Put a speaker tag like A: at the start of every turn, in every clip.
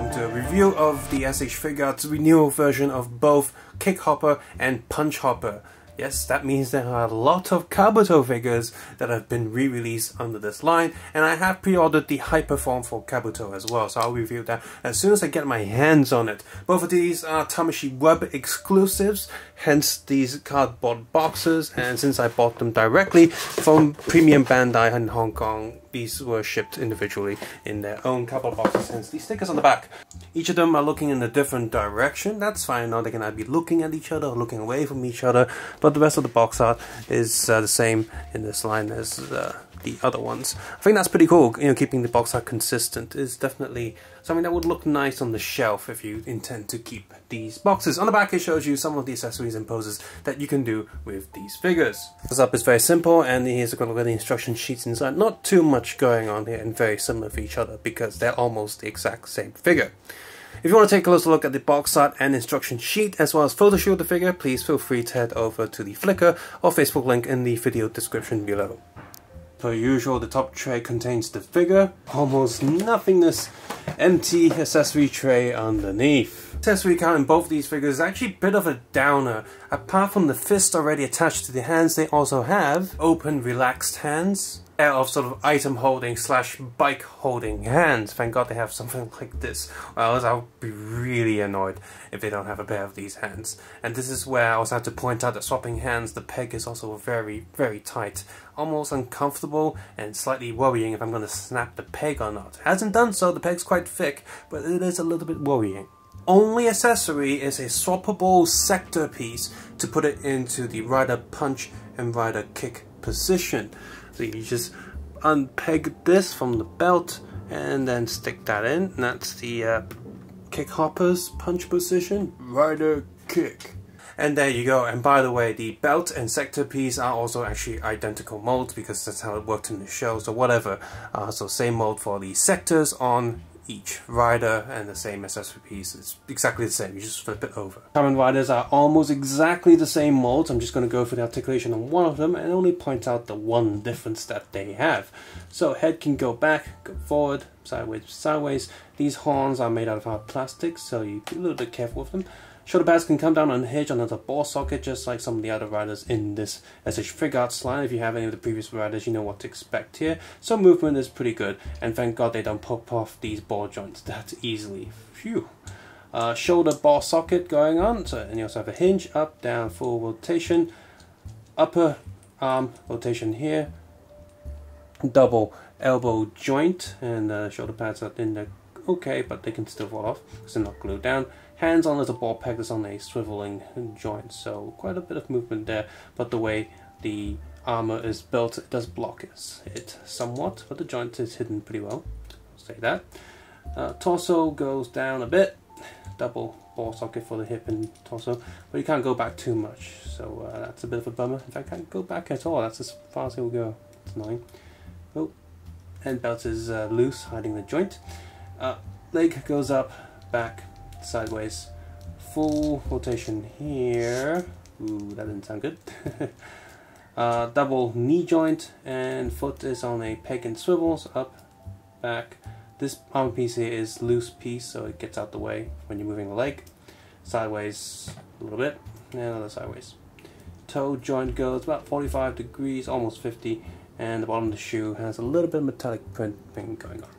A: welcome to a review of the SH Figuarts renewal version of both KickHopper and PunchHopper. Yes, that means there are a lot of Kabuto figures that have been re-released under this line, and I have pre-ordered the Hyper form for Kabuto as well, so I'll review that as soon as I get my hands on it. Both of these are Tamashii Web exclusives, hence these cardboard boxes, and since I bought them directly from Premium Bandai in Hong Kong, these were shipped individually in their own cardboard boxes, hence these stickers on the back. Each of them are looking in a different direction. That's fine, now they can either be looking at each other or looking away from each other, but the rest of the box art is the same in this line as the other ones. I think that's pretty cool, you know, keeping the box art consistent is definitely something that would look nice on the shelf if you intend to keep these boxes. On the back it shows you some of the accessories and poses that you can do with these figures. This up is very simple, and here's a quick look at the instruction sheets inside. Not too much going on here and very similar to each other because they're almost the exact same figure. If you want to take a closer look at the box art and instruction sheet as well as photo shoot of the figure, please feel free to head over to the Flickr or Facebook link in the video description below. Per usual, the top tray contains the figure, almost nothingness, empty accessory tray underneath. Accessory count in both these figures is actually a bit of a downer. Apart from the fist already attached to the hands, they also have open, relaxed hands, pair of sort of item holding slash bike holding hands. Thank God they have something like this, or else I'll be really annoyed if they don't have a pair of these hands. And this is where I also have to point out that swapping hands, the peg is also very, very tight. Almost uncomfortable and slightly worrying if I'm going to snap the peg or not. Hasn't done so, the peg's quite thick, but it is a little bit worrying. Only accessory is a swappable sector piece to put it into the rider punch and rider kick position. So you just unpeg this from the belt and then stick that in, and that's the KickHopper's punch position, rider kick. And there you go. And by the way, the belt and sector piece are also actually identical molds because that's how it worked in the show, so whatever. So same mold for the sectors on each rider, and the same accessory piece. It's exactly the same, you just flip it over. Kamen riders are almost exactly the same molds. I'm just going to go through the articulation on one of them and only point out the one difference that they have. So head can go back, go forward, sideways, sideways. These horns are made out of hard plastic, so you be a little bit careful with them. Shoulder pads can come down unhinged on another ball socket, just like some of the other riders in this SH Figuarts line. If you have any of the previous riders, you know what to expect here. So movement is pretty good, and thank God they don't pop off these ball joints that easily. Phew. Shoulder ball socket going on, so, and you also have a hinge, up, down, full rotation, upper arm rotation here, double elbow joint, and shoulder pads are in there okay, but they can still fall off because they're not glued down. Hands on as a ball peg that's on a swiveling joint, so quite a bit of movement there, but the way the armor is built, it does block it somewhat, but the joint is hidden pretty well, I'll say that. Torso goes down a bit, double ball socket for the hip and torso, but you can't go back too much, so that's a bit of a bummer. In fact, I can't go back at all, that's as far as it will go. It's annoying. Oh, and belt is loose, hiding the joint. Leg goes up, back, sideways, full rotation here. Ooh, that didn't sound good. Double knee joint, and foot is on a peg and swivels, up, back. This armor piece here is loose piece, so it gets out the way when you're moving the leg. Sideways a little bit, and another sideways. Toe joint goes about 45 degrees, almost 50, and the bottom of the shoe has a little bit of metallic print thing going on.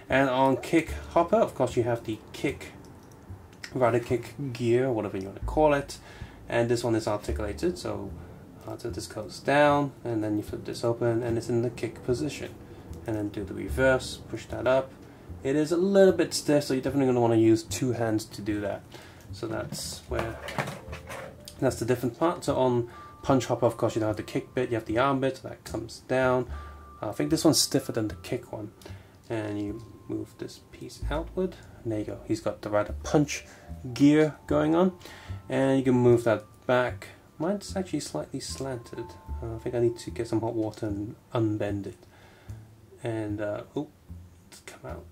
A: And on KickHopper, of course, you have the rider kick gear, whatever you want to call it, and this one is articulated, so this goes down, and then you flip this open, and it's in the kick position, and then do the reverse, push that up. It is a little bit stiff, so you're definitely going to want to use two hands to do that. So that's the different part. So on PunchHopper, of course, you don't have the kick bit, you have the arm bit, so that comes down. I think this one's stiffer than the kick one, and you move this piece outward, and there you go. He's got the rider punch gear going on, and you can move that back. Mine's actually slightly slanted. I think I need to get some hot water and unbend it. And oh, it's come out.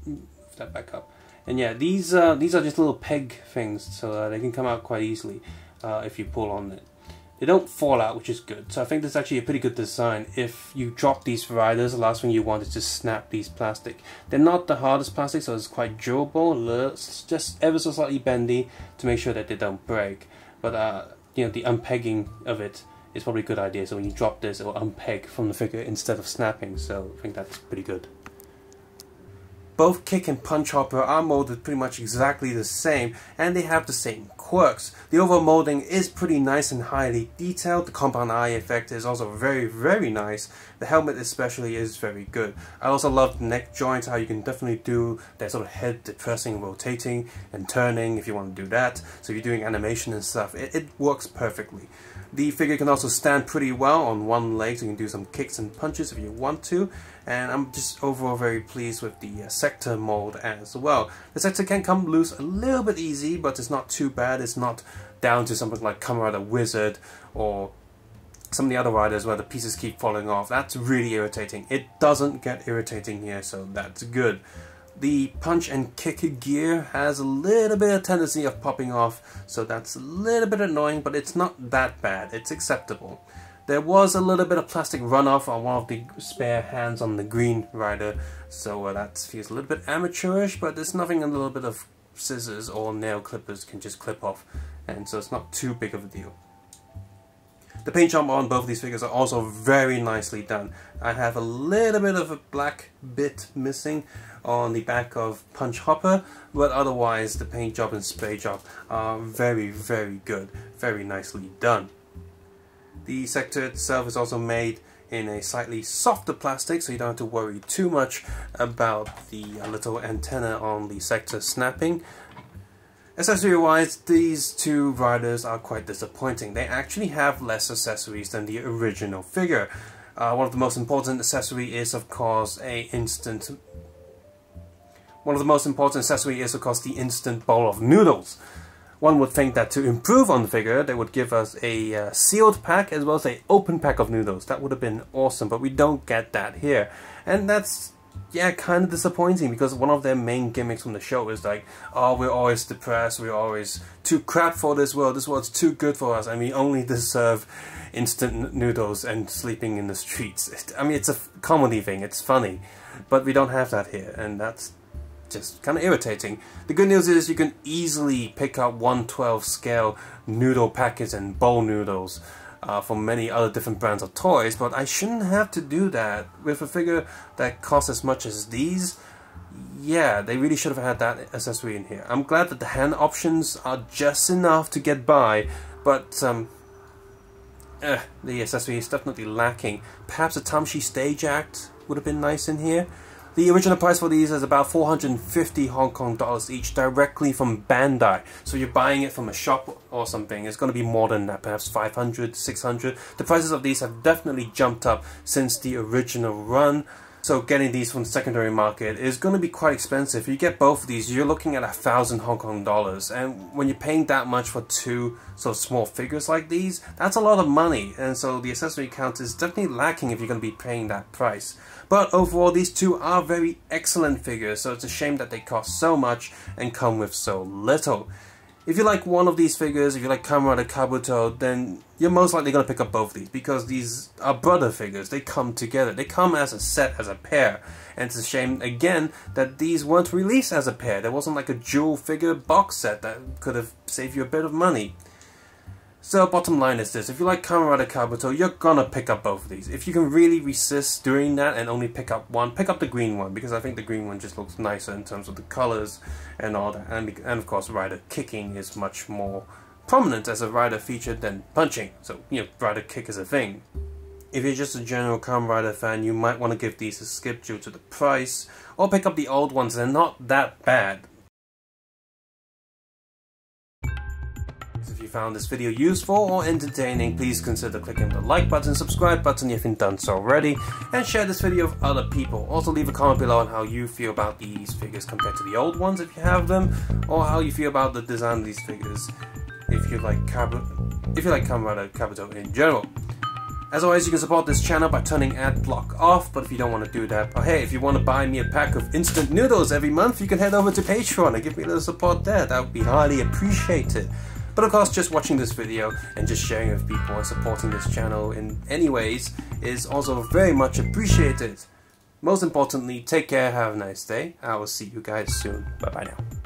A: Move that back up. And yeah, these are just little peg things, so they can come out quite easily if you pull on it. They don't fall out, which is good. So I think this is actually a pretty good design. If you drop these riders, the last thing you want is to snap these plastic. They're not the hardest plastic, so it's quite durable. It's just ever so slightly bendy to make sure that they don't break. But you know, the unpegging of it is probably a good idea. So when you drop this, it will unpeg from the figure instead of snapping. So I think that's pretty good. Both Kick and PunchHopper are molded pretty much exactly the same, and they have the same quirks. The overall molding is pretty nice and highly detailed. The compound eye effect is also very nice. The helmet especially is very good. I also love the neck joints, how you can definitely do that sort of head depressing, rotating and turning if you want to do that. So if you're doing animation and stuff, it works perfectly. The figure can also stand pretty well on one leg, so you can do some kicks and punches if you want to. And I'm just overall very pleased with the sector mold as well. The sector can come loose a little bit easy, but it's not too bad. It's not down to something like Kamen Rider Wizard or some of the other riders where the pieces keep falling off. That's really irritating. It doesn't get irritating here, so that's good. The punch and kick gear has a little bit of tendency of popping off, so that's a little bit annoying, but it's not that bad. It's acceptable. There was a little bit of plastic runoff on one of the spare hands on the green rider, so that feels a little bit amateurish, but there's nothing a little bit of scissors or nail clippers can just clip off, and so it's not too big of a deal. The paint job on both of these figures are also very nicely done. I have a little bit of a black bit missing on the back of PunchHopper, but otherwise the paint job and spray job are very good, very nicely done. The sector itself is also made in a slightly softer plastic, so you don't have to worry too much about the little antenna on the sector snapping. Accessory wise, these two riders are quite disappointing. They actually have less accessories than the original figure. One of the most important accessory is of course the instant bowl of noodles. One would think that to improve on the figure, they would give us a sealed pack as well as an open pack of noodles. That would have been awesome, but we don't get that here. And that's, yeah, kind of disappointing, because one of their main gimmicks from the show is like, oh, we're always depressed, we're always too crap for this world's too good for us, and we only deserve instant noodles and sleeping in the streets. I mean, it's a comedy thing, it's funny, but we don't have that here, and that's just kind of irritating. The good news is you can easily pick up 1/12 scale noodle packets and bowl noodles from many other different brands of toys, but I shouldn't have to do that with a figure that costs as much as these. Yeah, they really should have had that accessory in here. I'm glad that the hand options are just enough to get by, but the accessory is definitely lacking. Perhaps a Tamshi stage act would have been nice in here. The original price for these is about 450 Hong Kong dollars each, directly from Bandai. So you're buying it from a shop or something, it's going to be more than that, perhaps 500, 600. The prices of these have definitely jumped up since the original run. So getting these from the secondary market is going to be quite expensive. If you get both of these, you're looking at 1,000 Hong Kong dollars. And when you're paying that much for two sort of small figures like these, that's a lot of money. And so the accessory count is definitely lacking if you're going to be paying that price. But overall, these two are very excellent figures, so it's a shame that they cost so much and come with so little. If you like one of these figures, if you like Kamen Rider Kabuto, then you're most likely going to pick up both of these, because these are brother figures. They come together. They come as a set, as a pair. And it's a shame, again, that these weren't released as a pair. There wasn't like a dual figure box set that could have saved you a bit of money. So bottom line is this: if you like Kamen Rider Kabuto, you're gonna pick up both of these. If you can really resist doing that and only pick up one, pick up the green one, because I think the green one just looks nicer in terms of the colors and all that. And of course, rider kicking is much more prominent as a rider feature than punching. So, you know, rider kick is a thing. If you're just a general Kamen Rider fan, you might want to give these a skip due to the price, or pick up the old ones. They're not that bad. If you found this video useful or entertaining, please consider clicking the like button, subscribe button if you haven't done so already, and share this video with other people. Also leave a comment below on how you feel about these figures compared to the old ones if you have them, or how you feel about the design of these figures if you like Kamen Rider Kabuto in general. As always, you can support this channel by turning ad block off, but if you don't want to do that, or hey, if you want to buy me a pack of instant noodles every month, you can head over to Patreon and give me a little support there. That would be highly appreciated. But of course, just watching this video and just sharing with people and supporting this channel in any ways is also very much appreciated. Most importantly, take care, have a nice day. I will see you guys soon. Bye bye now.